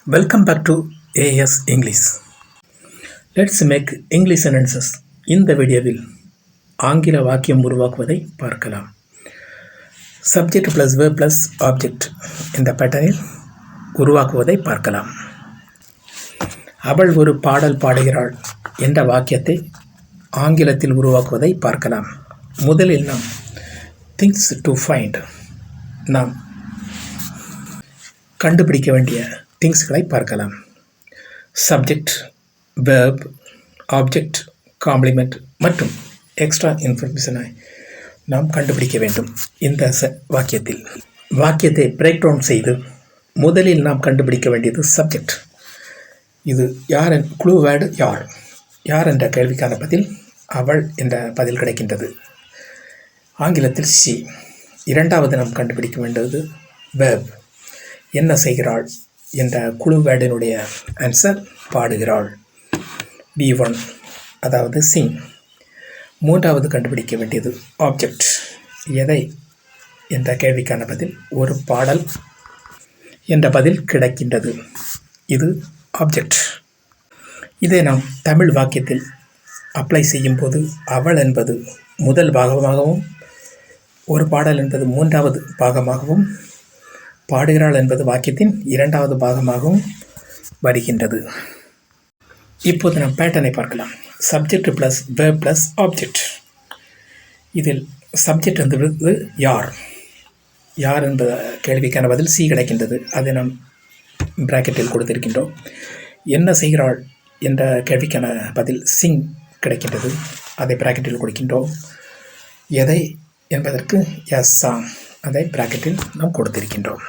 Welcome back to AS English. Let's make English sentences. இந்த வீடியோவில் ஆங்கில வாக்கியம் உருவாக்குவதை பார்க்கலாம். Subject plus verb plus object இந்த பேட்டர்னில் உருவாக்குவதை பார்க்கலாம். அவள் ஒரு பாடல் பாடுகிறாள் என்ற வாக்கியத்தை ஆங்கிலத்தில் உருவாக்குவதை பார்க்கலாம். முதலில் நாம் things to find நாம் கண்டுபிடிக்க வேண்டிய திங்ஸ்களை பார்க்கலாம். சப்ஜெக்ட், வெர்ப், ஆப்ஜெக்ட், காம்ப்ளிமெண்ட் மற்றும் எக்ஸ்ட்ரா இன்ஃபர்மேஷனை நாம் கண்டுபிடிக்க வேண்டும். இந்த வாக்கியத்தை பிரேக் டவுன் செய்து முதலில் நாம் கண்டுபிடிக்க வேண்டியது சப்ஜெக்ட். இது யார், க்ளூ வேர்டு யார் என்ற கேள்விக்கான பதில் அவள் என்ற பதில் கிடைக்கின்றது. ஆங்கிலத்தில் ஷி. இரண்டாவது நாம் கண்டுபிடிக்க வேண்டியது வெர்ப். என்ன செய்கிறாள் என்ற குழு வேர்டினுடைய ஆன்சர் பாடுகிறாள். B1 அதாவது சிங். மூன்றாவது கண்டுபிடிக்க வேண்டியது ஆப்ஜெக்ட். எதை என்ற கேள்விக்கான பதில் ஒரு பாடல் என்ற பதில் கிடைக்கின்றது. இது ஆப்ஜெக்ட். இதை நாம் தமிழ் வாக்கியத்தில் அப்ளை செய்யும் போது அவள் என்பது முதல் பாகமாகவும் ஒரு பாடல் என்பது மூன்றாவது பாகமாகவும் பாடுகிறாள் என்பது வாக்கியத்தின் இரண்டாவது பாகமாகவும் வருகின்றது. இப்போது நாம் பேட்டர்னை பார்க்கலாம். Subject plus verb plus object. இதில் சப்ஜெக்ட் என்பது யார் என்பத கேள்விக்கான பதில் சி கிடைக்கின்றது. அதை நாம் பிராக்கெட்டில் கொடுத்திருக்கின்றோம். என்ன செய்கிறாள் என்ற கேள்விக்கான பதில் சிங் கிடைக்கின்றது. அதை பிராக்கெட்டில் கொடுக்கின்றோம். எதை என்பதற்கு எஸ் சாங், அதை பிராக்கெட்டில் நாம் கொடுத்திருக்கின்றோம்.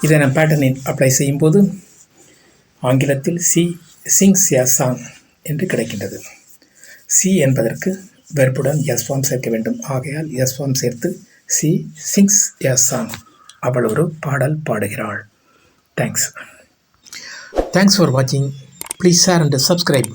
இதை நாம் பேட்டர்னில் அப்ளை செய்யும்போது ஆங்கிலத்தில் சி சிங்ஸ் எ சாங் என்று கிடைக்கின்றது. சி என்பதற்கு வெர்புடன் எஸ் ஃபார்ம் சேர்க்க வேண்டும். ஆகையால் எஸ் ஃபார்ம் சேர்த்து சி சிங்ஸ் எ சாங். அவள் ஒரு பாடல் பாடுகிறாள். தேங்க்ஸ் ஃபார் வாட்சிங். Please share and subscribe.